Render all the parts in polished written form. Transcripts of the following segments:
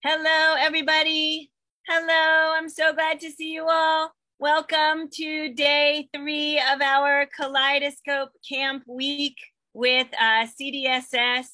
Hello, everybody. Hello, I'm so glad to see you all. Welcome to day 3 of our Kaleidoscope Camp Week with CDSS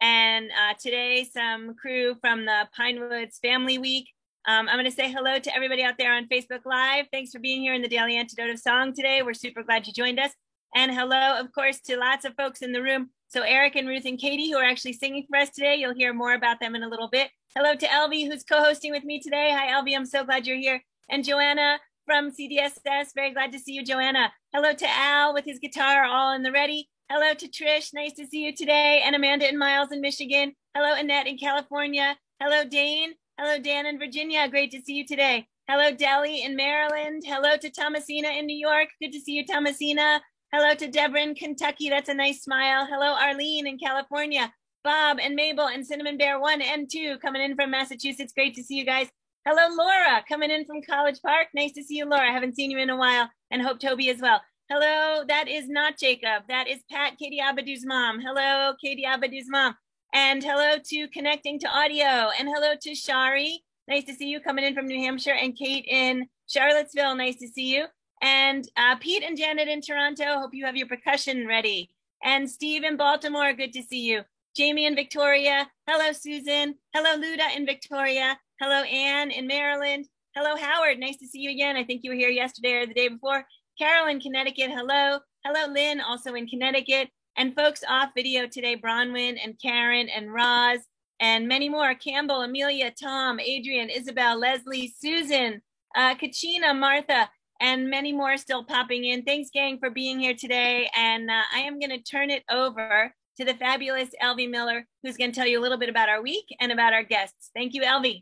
and today some crew from the Pinewoods Family Week. I'm going to say hello to everybody out there on Facebook Live. Thanks for being here in the Daily Antidote of Song today. We're super glad you joined us. And hello, of course, to lots of folks in the room. So Eric and Ruth and Katie, who are actually singing for us today. You'll hear more about them in a little bit. Hello to Elvie, who's co-hosting with me today. Hi, Elvie. I'm so glad you're here. And Joanna from CDSS. Very glad to see you, Joanna. Hello to Al with his guitar all in the ready. Hello to Trish. Nice to see you today. And Amanda and Miles in Michigan. Hello, Annette in California. Hello, Dane. Hello, Dan in Virginia. Great to see you today. Hello, Deli in Maryland. Hello to Thomasina in New York. Good to see you, Thomasina. Hello to Deborah in Kentucky. That's a nice smile. Hello, Arlene in California. Bob and Mabel and Cinnamon Bear 1 and 2 coming in from Massachusetts. Great to see you guys. Hello, Laura, coming in from College Park. Nice to see you, Laura. I haven't seen you in a while. And hope Toby as well. Hello, that is not Jacob. That is Pat, Katie Abadou's mom. Hello, Katie Abadou's mom. And hello to Connecting to Audio. And hello to Shari. Nice to see you coming in from New Hampshire. And Kate in Charlottesville. Nice to see you. And Pete and Janet in Toronto. Hope you have your percussion ready. And Steve in Baltimore. Good to see you. Jamie in Victoria. Hello, Susan. Hello, Luda in Victoria. Hello, Anne in Maryland. Hello, Howard. Nice to see you again. I think you were here yesterday or the day before. Carol in Connecticut. Hello. Hello, Lynn, also in Connecticut. And folks off video today, Bronwyn and Karen and Roz and many more. Campbell, Amelia, Tom, Adrian, Isabel, Leslie, Susan, Kachina, Martha, and many more still popping in. Thanks, gang, for being here today. And I am going to turn it over to the fabulous Elvie Miller, who's going to tell you a little bit about our week and about our guests. Thank you, Elvie.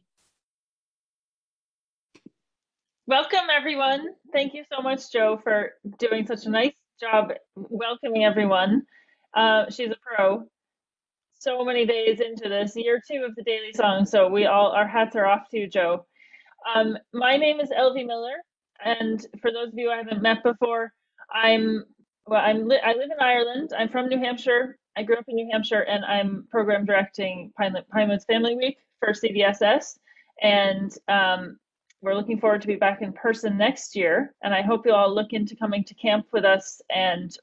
Welcome, everyone. Thank you so much, Joe, for doing such a nice job welcoming everyone. She's a pro. So many days into this, year 2 of the Daily Song, so our hats are off to you, Joe. My name is Elvie Miller, and for those of you I haven't met before, I live in Ireland. I'm from New Hampshire. I grew up in New Hampshire, and I'm program directing Pinewoods Family Week for CDSS, and we're looking forward to be back in person next year. And I hope you'll all look into coming to camp with us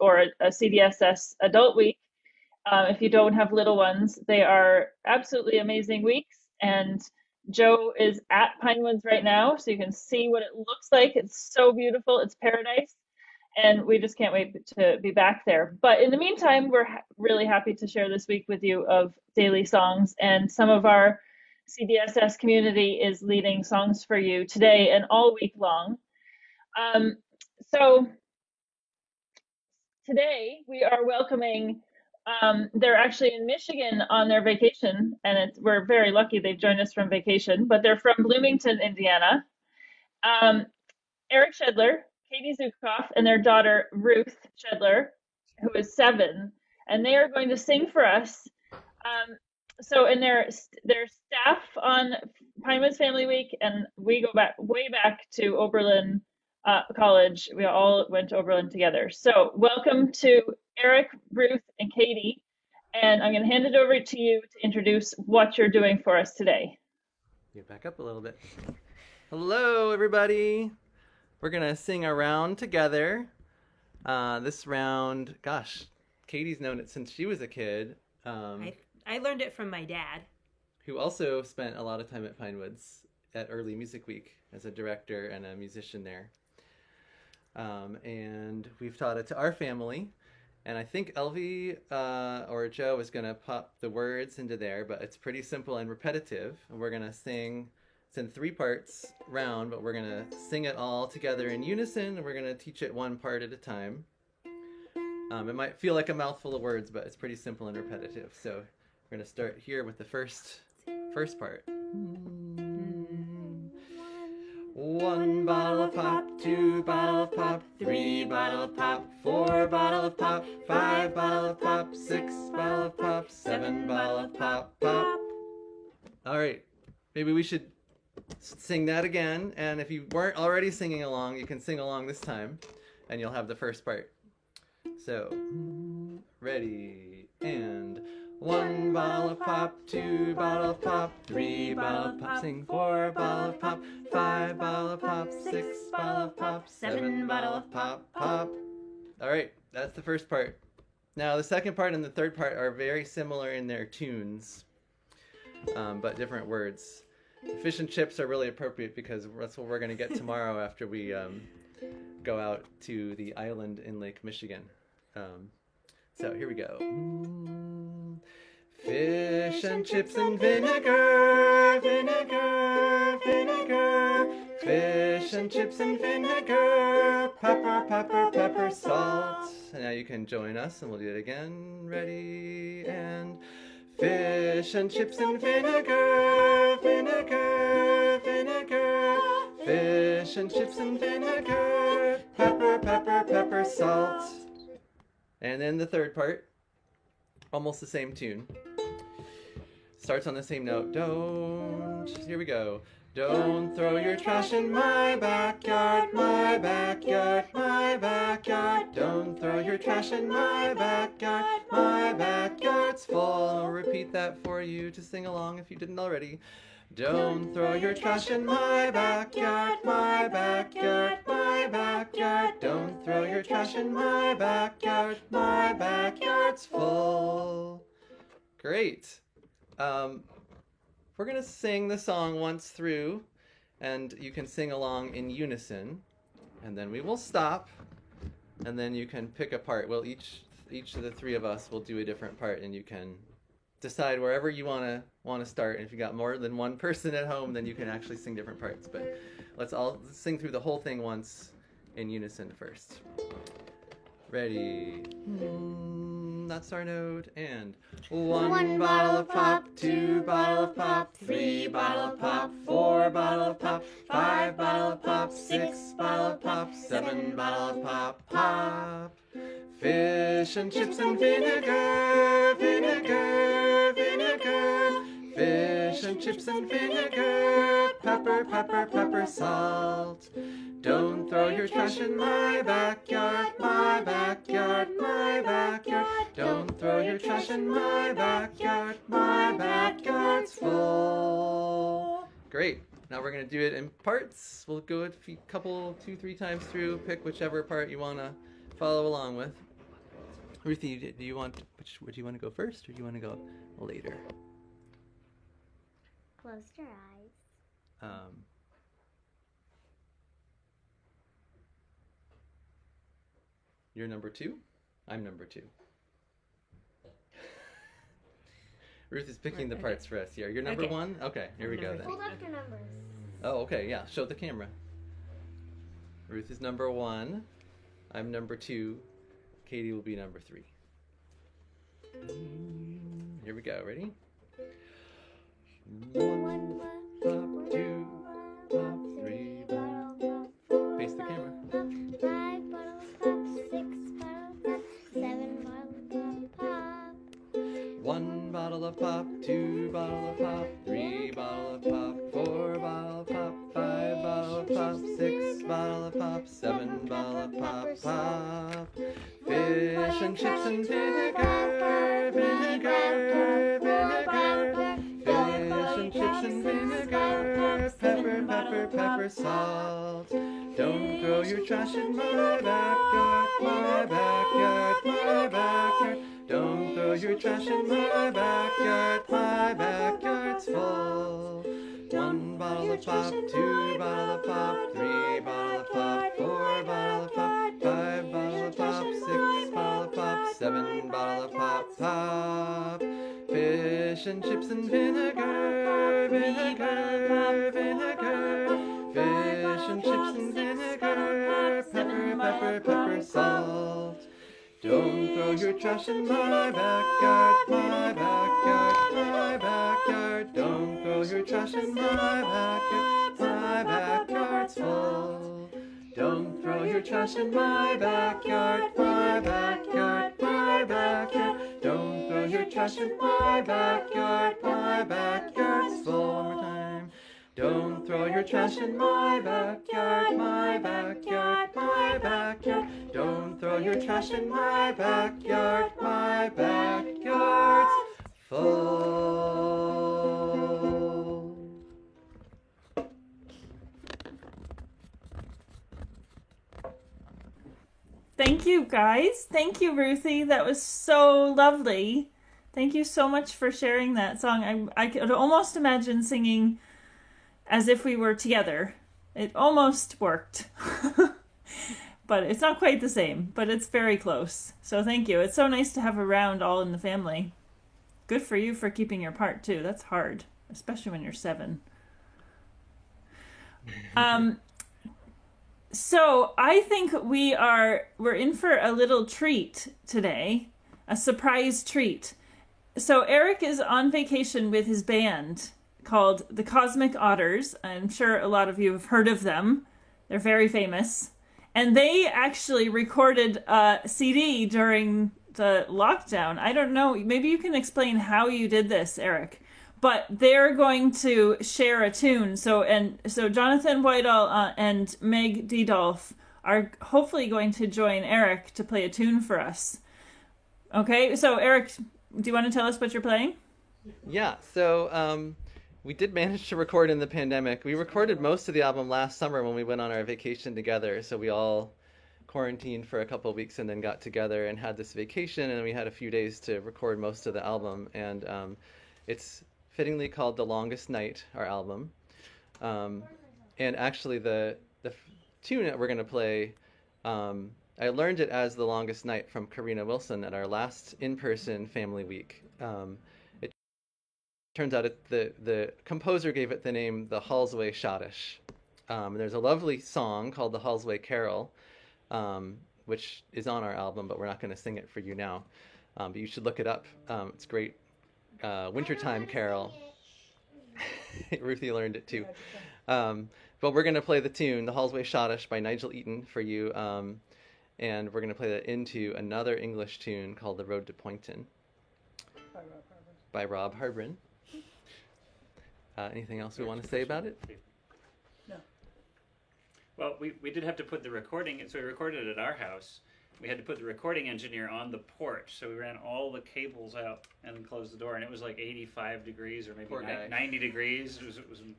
or a CDSS Adult Week. If you don't have little ones, they are absolutely amazing weeks. And Joe is at Pinewoods right now, so you can see what it looks like. It's so beautiful. It's paradise. And we just can't wait to be back there. But in the meantime, we're really happy to share this week with you of daily songs. And some of our CDSS community is leading songs for you today and all week long. So today we are welcoming, they're actually in Michigan on their vacation, and we're very lucky they've joined us from vacation, but they're from Bloomington, Indiana. Eric Shedler, Katie Zukoff, and their daughter Ruth Shedler, who is 7, and they are going to sing for us. So in their staff on Pinewoods Family Week, and we go way back to Oberlin College. We all went to Oberlin together. So welcome to Eric, Ruth, and Katie, and I'm going to hand it over to you to introduce what you're doing for us today. Get back up a little bit. Hello, everybody. We're going to sing a round together. This round, gosh, Katie's known it since she was a kid. I learned it from my dad, who also spent a lot of time at Pinewoods at Early Music Week as a director and a musician there. And we've taught it to our family. And I think Elvie or Joe is going to pop the words into there, but it's pretty simple and repetitive. And we're going to sing, it's in 3 parts round, but we're going to sing it all together in unison, and we're going to teach it one part at a time. It might feel like a mouthful of words, but it's pretty simple and repetitive. So we're going to start here with the first part. 1 bottle of pop, 2 bottle of pop, 3 bottle of pop, 4 bottle of pop, 5 bottle of pop, 6 bottle of pop, 7 bottle of pop, pop. All right, maybe we should sing that again. And if you weren't already singing along, you can sing along this time, and you'll have the first part. So, ready, and 1 bottle of pop, 2 bottle of pop, 3 bottle of pop, sing 4 bottle of pop, 5 bottle of pop, 6 bottle of pop, 7 bottle of pop, pop. All right, that's the first part. Now the second part and the third part are very similar in their tunes, but different words. Fish and chips are really appropriate because that's what we're going to get tomorrow after we go out to the island in Lake Michigan. So here we go. Fish and chips and vinegar, vinegar, vinegar. Fish and chips and vinegar, pepper, pepper, pepper, salt. And now you can join us and we'll do it again. Ready and... Fish and chips and vinegar, vinegar, vinegar. Fish and chips and vinegar, pepper, pepper, pepper, salt. And then the third part, almost the same tune. Starts on the same note. Don't, here we go. Don't throw your trash in my backyard, my backyard, my backyard. Don't throw your trash in my backyard, my backyard's full. I'll repeat that for you to sing along if you didn't already. Don't throw your trash in my backyard, my backyard, my backyard. Don't throw your trash in my backyard, my backyard's full. Great. We're going to sing the song once through, and you can sing along in unison, and then we will stop, and then you can pick a part. Well, each of the three of us will do a different part, and you can decide wherever you want to start. And if you got more than one person at home, then you can actually sing different parts. But let's all sing through the whole thing once in unison first. Ready? That's our note. And 1 bottle of pop, 2 bottle of pop, 3 bottle of pop, 4 bottle of pop, 5 bottle of pop, 6 bottle of pop, 7 bottle of pop, pop. Fish and chips and vinegar, vinegar, vinegar. Fish and chips and vinegar, pepper, pepper, pepper, salt. Don't throw your trash in my backyard, my backyard, my backyard. Don't throw your trash in my backyard, my backyard's full. Great. Now we're going to do it in parts. We'll go a couple, 2-3 times through. Pick whichever part you want to follow along with. Ruthie, do you want to go first, or do you want to go later? Close your eyes. You're number 2. I'm number 2. Ruth is picking the parts for us here. You're number 1? Okay, here we go then. Hold up your numbers. Oh, okay, yeah. Show the camera. Ruth is number 1. I'm number 2. Katie will be number 3. Here we go. Ready? 1 pop, 2 pop, 3 pop. Face the camera. 5 bottles pop, 6 bottles pop, 7 bottles pop. 1 bottle of pop, 2 bottle of pop, 3 bottle of pop, 4 bottle of pop, 5 bottle of pop, 6 bottle of pop, 7 bottle of pop, pop. Fish and chips and vinegar, vinegar, vinegar. Fish and chips and vinegar, pepper, pepper, pepper, salt. Don't throw your trash in my backyard, my backyard, my backyard. Don't throw your trash in my backyard, my backyard's full. 1 bottle of pop, 2 bottle of pop, 3 bottle of pop, 4 bottle of pop, 5 bottle of pop, 6 bottle of pop, 7 bottle of pop, pop. Fish and chips and vinegar, vinegar, vinegar. Fish and chips and vinegar, pepper, pepper, pepper, salt. Don't throw your trash in my backyard, my backyard, my backyard. Don't throw your trash in my backyard, my backyard's full. Don't throw your trash in my backyard, my backyard, my backyard. Don't throw your trash in my backyard, my backyard's full. One more time. Don't throw your trash in my backyard, my backyard, my backyard. Don't throw your trash in my backyard, my backyard's fall. Thank you, guys. Thank you, Ruthie. That was so lovely. Thank you so much for sharing that song. I could almost imagine singing as if we were together. It almost worked. But it's not quite the same, but it's very close. So thank you. It's so nice to have a round all in the family. Good for you for keeping your part, too. That's hard, especially when you're 7. So I think we're in for a little treat today, a surprise treat. So Eric is on vacation with his band called the Cosmic Otters. I'm sure a lot of you have heard of them. They're very famous. And they actually recorded a CD during the lockdown. I don't know, maybe you can explain how you did this, Eric. But they're going to share a tune. So Jonathan Whitehall and Meg Dedolf are hopefully going to join Eric to play a tune for us. Okay, so Eric, do you want to tell us what you're playing? Yeah, so we did manage to record in the pandemic. We recorded most of the album last summer when we went on our vacation together. So we all quarantined for a couple of weeks and then got together and had this vacation, and we had a few days to record most of the album. And it's fittingly called The Longest Night, our album. And actually the tune that we're going to play, I learned it as The Longest Night from Karina Wilson at our last in-person family week. It turns out the composer gave it the name The Halsway Schottish. There's a lovely song called The Halsway Carol, which is on our album, but we're not going to sing it for you now. But you should look it up. It's great. Wintertime Carol. Ruthie learned it too. But we're going to play the tune, The Halsway Schottish by Nigel Eaton for you. And we're going to play that into another English tune called The Road to Poynton by Rob Harbin. Anything else we want to say about it? No. Well, we did have to put the recording, so we recorded it at our house. We had to put the recording engineer on the porch, so we ran all the cables out and then closed the door, and it was like 85 degrees or maybe 90 degrees.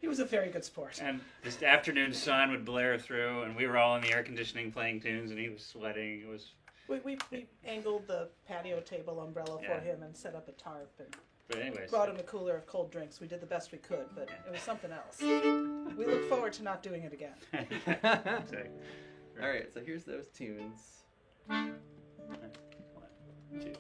He was a very good sport. And this afternoon sun would blare through, and we were all in the air conditioning playing tunes, and he was sweating. It was. We angled the patio table umbrella for him and set up a tarp and anyways, brought him a cooler of cold drinks. We did the best we could, but it was something else. We look forward to not doing it again. Exactly. All right, so here's those tunes. 1, 2, 3.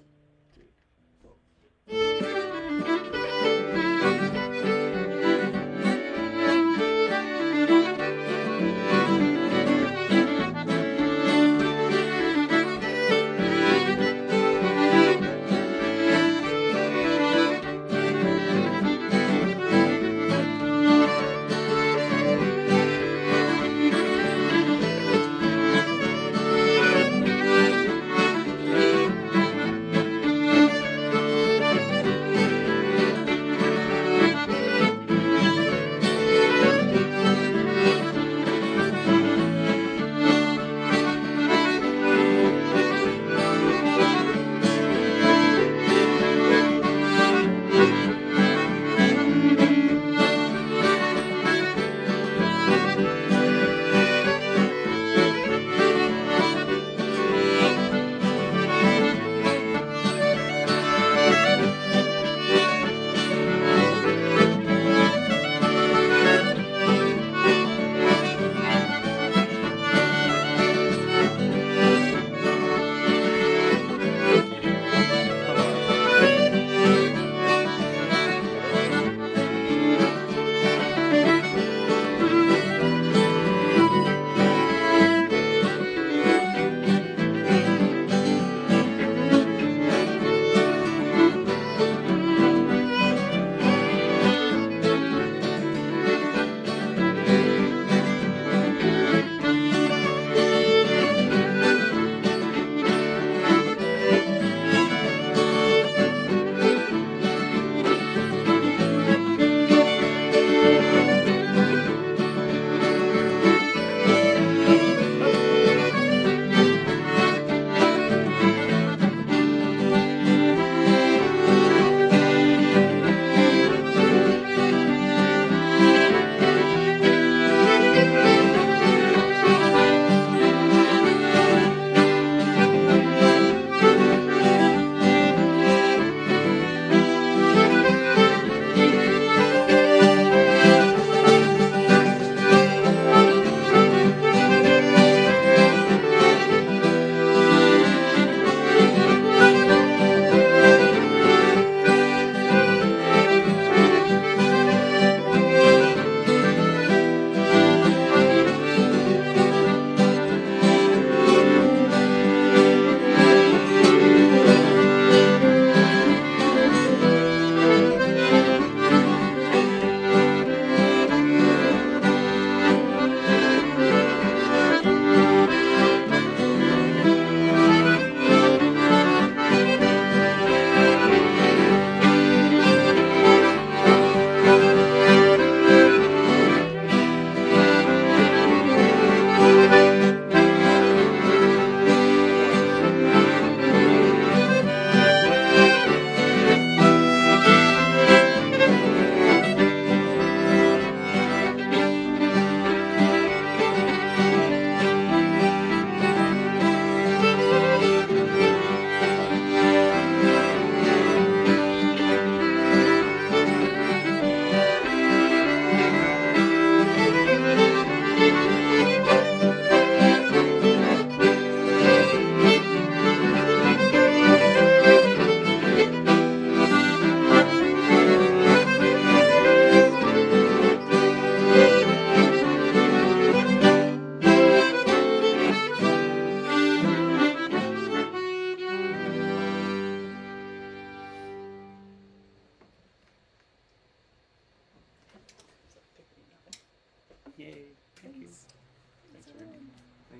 Yay. Thank you.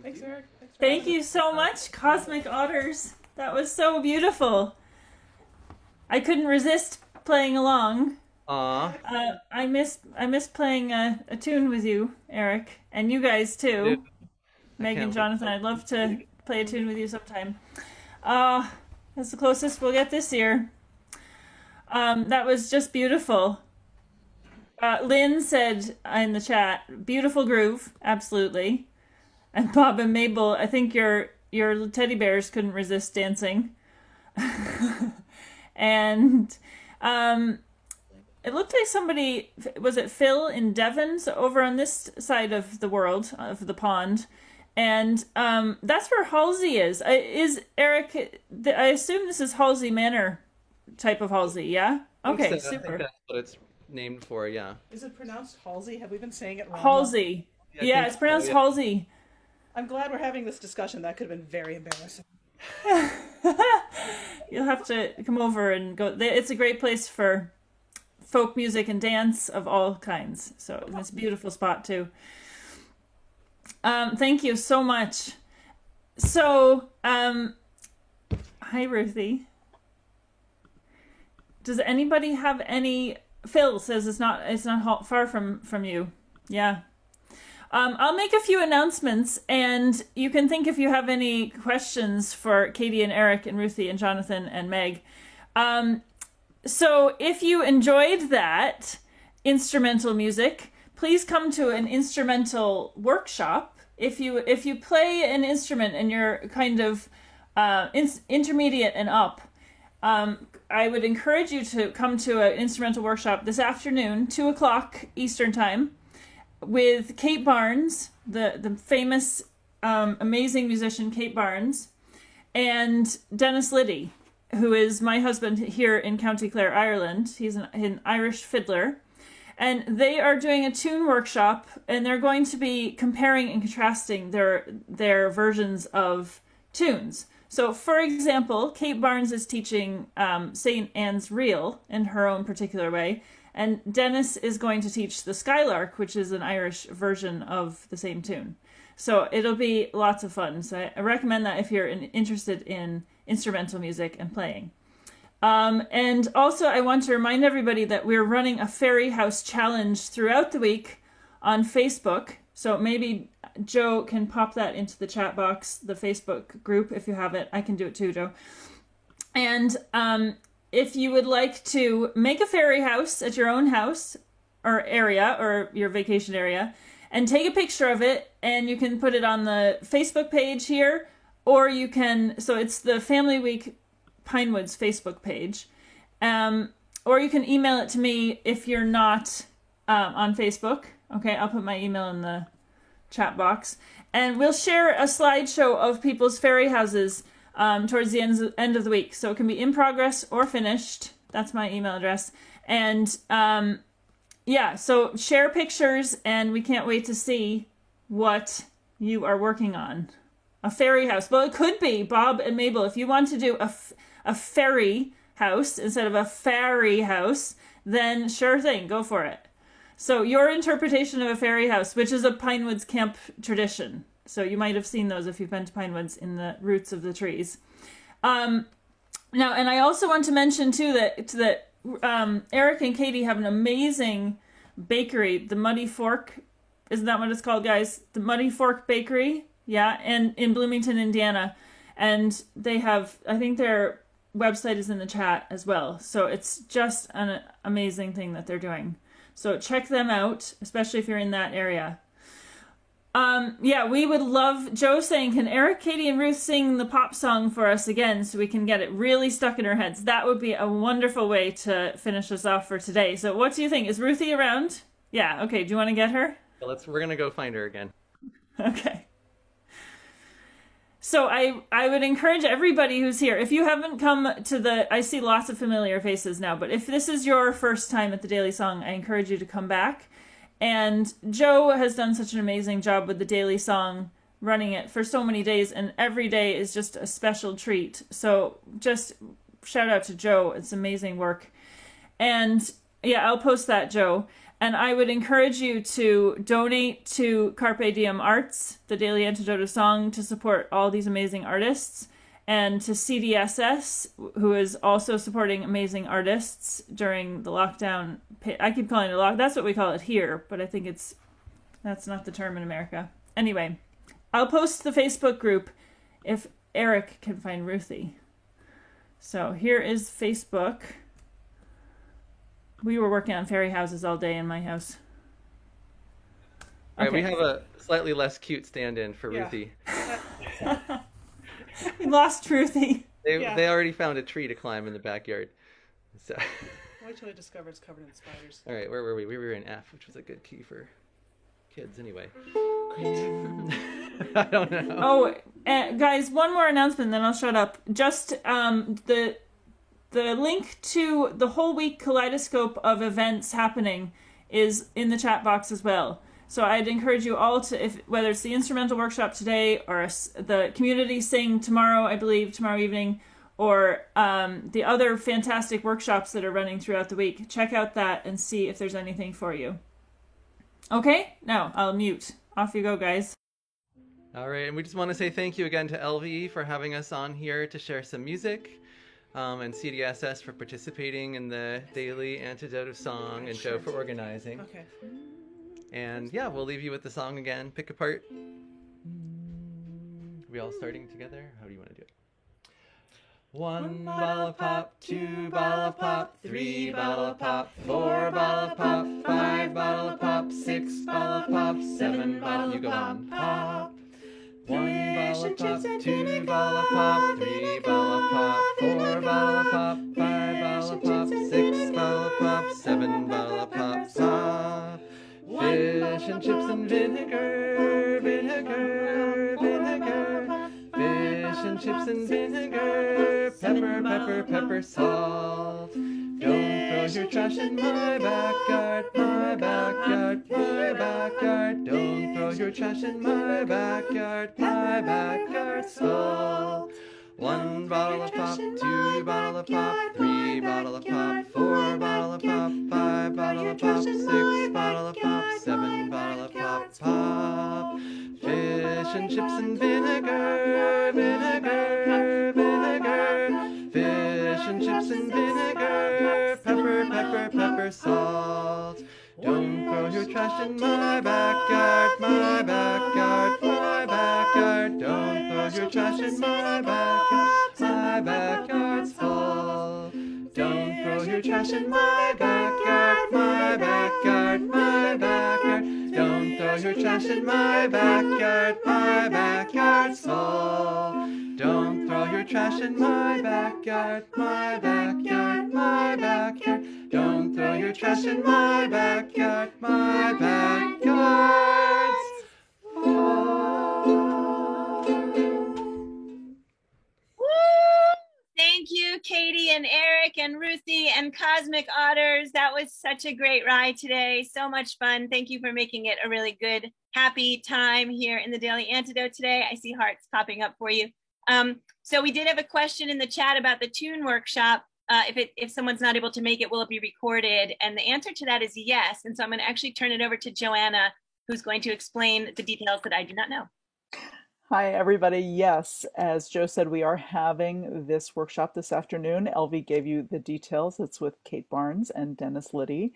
Thanks, Eric. Thanks for Thank having you us. so much, Cosmic Otters. That was so beautiful. I couldn't resist playing along. Aw. I miss playing a tune with you, Eric, and you guys too. Dude, Meg can't and wait. Jonathan, I'd love to play a tune with you sometime. That's the closest we'll get this year. That was just beautiful. Lynn said in the chat, beautiful groove, absolutely. And Bob and Mabel, I think your teddy bears couldn't resist dancing. And it looked like somebody, was it Phil in Devon, so over on this side of the world, of the pond. And that's where Halsey is. Is Eric, I assume this is Halsey Manor type of Halsey, yeah? I think Okay, so. I think super. that's what it's named for, yeah. Is it pronounced Halsey? Have we been saying it wrong? Halsey. I Yeah, think it's pronounced so, yeah. Halsey. I'm glad we're having this discussion. That could have been very embarrassing. You'll have to come over and go. It's a great place for folk music and dance of all kinds. So it's a beautiful spot too. Thank you so much. So, hi Ruthie. Does anybody have any? Phil says it's not far from you. Yeah. I'll make a few announcements, and you can think if you have any questions for Katie and Eric and Ruthie and Jonathan and Meg. So if you enjoyed that instrumental music, please come to an instrumental workshop. If you play an instrument and you're kind of intermediate and up, I would encourage you to come to an instrumental workshop this afternoon, 2:00 Eastern Time, with Kate Barnes, the famous, amazing musician Kate Barnes, and Dennis Liddy, who is my husband here in County Clare, Ireland. He's an Irish fiddler. And they are doing a tune workshop, and they're going to be comparing and contrasting their versions of tunes. So, for example, Kate Barnes is teaching St. Anne's Reel in her own particular way, and Dennis is going to teach the Skylark, which is an Irish version of the same tune. So it'll be lots of fun. So I recommend that if you're interested in instrumental music and playing. And also I want to remind everybody that we're running a Fairy House challenge throughout the week on Facebook. So maybe Joe can pop that into the chat box, the Facebook group, if you have it. I can do it too, Joe. And if you would like to make a fairy house at your own house or area or your vacation area and take a picture of it, and you can put it on the Facebook page here, or you can, so it's the Family Week Pinewoods Facebook page, or you can email it to me if you're not on Facebook. Okay, I'll put my email in the chat box, and we'll share a slideshow of people's fairy houses towards the end of the week. So it can be in progress or finished. That's my email address. And yeah, so share pictures, and we can't wait to see what you are working on. A fairy house. Well, it could be, Bob and Mabel, if you want to do a fairy house instead of a fairy house, then sure thing, go for it. So your interpretation of a fairy house, which is a Pinewoods camp tradition. So you might have seen those if you've been to Pinewoods in the roots of the trees. Now, and I also want to mention too that Eric and Katie have an amazing bakery, the Muddy Fork. Isn't that what it's called, guys? The Muddy Fork Bakery. Yeah. And in Bloomington, Indiana. And they have, I think their website is in the chat as well. So it's just an amazing thing that they're doing. So check them out, especially if you're in that area. Yeah, we would love, Joe saying, can Eric, Katie, and Ruth sing the pop song for us again so we can get it really stuck in our heads? That would be a wonderful way to finish us off for today. So what do you think? Is Ruthie around? Yeah, okay. Do you want to get her? We're going to go find her again. Okay. So I would encourage everybody who's here, if you haven't come to I see lots of familiar faces now, but if this is your first time at the Daily Song, I encourage you to come back. And Joe has done such an amazing job with the Daily Song, running it for so many days, and every day is just a special treat. So just shout out to Joe. It's amazing work. And yeah, I'll post that, Joe. And I would encourage you to donate to Carpe Diem Arts, the Daily Antidote of Song, to support all these amazing artists, and to CDSS, who is also supporting amazing artists during the lockdown. I keep calling it that's what we call it here, but I think that's not the term in America. Anyway, I'll post the Facebook group if Eric can find Ruthie. So here is Facebook. We were working on fairy houses all day in my house. All right, we have a slightly less cute stand-in for Ruthie. We lost Ruthie. They already found a tree to climb in the backyard. So. Wait till I discover it's covered in spiders. All right, where were we? We were in F, which was a good key for kids anyway. I don't know. Oh, guys, one more announcement, then I'll shut up. Just the link to the whole week kaleidoscope of events happening is in the chat box as well. So I'd encourage you all to, whether it's the instrumental workshop today or the community sing tomorrow, I believe, tomorrow evening, or the other fantastic workshops that are running throughout the week, check out that and see if there's anything for you. Okay? Now, I'll mute. Off you go, guys. All right, and we just want to say thank you again to LV for having us on here to share some music, and CDSS for participating in the Daily Antidote of Song, and Joe for organizing. Okay. And yeah, we'll leave you with the song again. Pick a part. Are we all starting together? How do you want to do it? 1 bottle of pop, 2 bottle of pop, 3 bottle of pop, 4 bottle of pop, 5 bottle of pop, 6 bottle of pop, 7 bottle. You go on. Pop. 1 bottle of pop, 2 bottle of pop, 3 bottle of pop, 4 bottle of pop, 5 bottle of pop, 6 bottle of pop, 7 bottle of pop. Pop. Fish and chips and vinegar, vinegar, vinegar. Fish and chips and vinegar, pepper, pepper, pepper, salt. Don't throw your trash in my backyard, my backyard, my backyard. Don't throw your trash in my backyard, my backyard, salt. 1 bottle of pop, 2 bottle of pop, 3 bottle of pop, 4 bottle of pop, 5 bottle of pop, 6 bottle of pop, 7 bottle of pop, pop. Fish and chips and vinegar, vinegar, vinegar. Fish and chips and vinegar, pepper, pepper, pepper, salt. Don't throw your trash in my backyard, my backyard, my backyard. Don't throw your trash in my backyard, my backyard's full. Don't throw your trash in my backyard, my backyard, my backyard. Don't throw your trash in my backyard, my backyard's full. Don't throw your trash in my backyard, my backyard, my backyard. Don't throw your trash in my backyard, my backyard's Thank you, Katie and Eric and Ruthie and Cosmic Otters. That was such a great ride today. So much fun. Thank you for making it a really good, happy time here in the Daily Antidote today. I see hearts popping up for you. So we did have a question in the chat about the tune workshop. If someone's not able to make it, will it be recorded? And the answer to that is yes. And so I'm going to actually turn it over to Joanna, who's going to explain the details that I do not know. Hi, everybody. Yes, as Joe said, we are having this workshop this afternoon. Elvie gave you the details. It's with Kate Barnes and Dennis Liddy.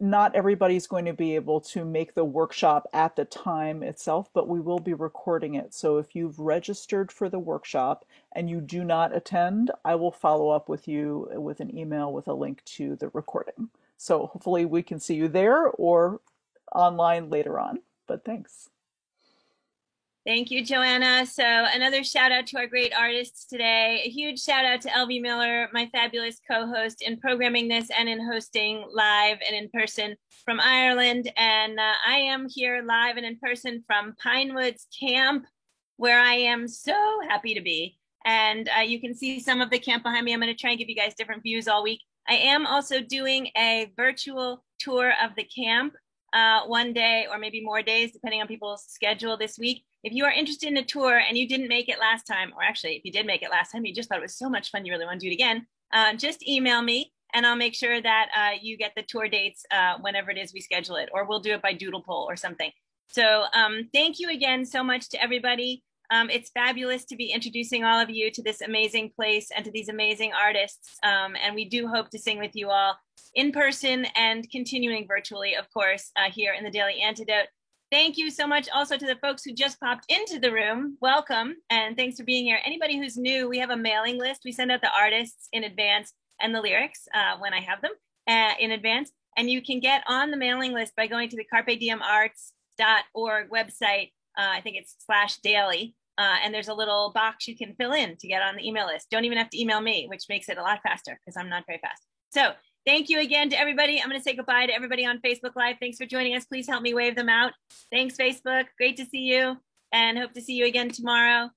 Not everybody's going to be able to make the workshop at the time itself, but we will be recording it. So if you've registered for the workshop and you do not attend, I will follow up with you with an email with a link to the recording. So hopefully we can see you there or online later on, but thanks. Thank you, Joanna. So another shout out to our great artists today. A huge shout out to Elvie Miller, my fabulous co-host in programming this and in hosting live and in person from Ireland. And I am here live and in person from Pinewoods Camp, where I am so happy to be. And you can see some of the camp behind me. I'm going to try and give you guys different views all week. I am also doing a virtual tour of the camp one day or maybe more days, depending on people's schedule this week. If you are interested in a tour and you didn't make it last time, or actually if you did make it last time, you just thought it was so much fun, you really want to do it again, just email me and I'll make sure that you get the tour dates whenever it is we schedule it, or we'll do it by doodle poll or something. So thank you again so much to everybody. It's fabulous to be introducing all of you to this amazing place and to these amazing artists. And we do hope to sing with you all in person and continuing virtually, of course, here in the Daily Antidote. Thank you so much also to the folks who just popped into the room. Welcome, and thanks for being here. Anybody who's new, we have a mailing list. We send out the artists in advance and the lyrics when I have them in advance. And you can get on the mailing list by going to the carpediemarts.org website. I think it's /daily. And there's a little box you can fill in to get on the email list. Don't even have to email me, which makes it a lot faster because I'm not very fast. So thank you again to everybody. I'm going to say goodbye to everybody on Facebook Live. Thanks for joining us. Please help me wave them out. Thanks, Facebook. Great to see you, and hope to see you again tomorrow.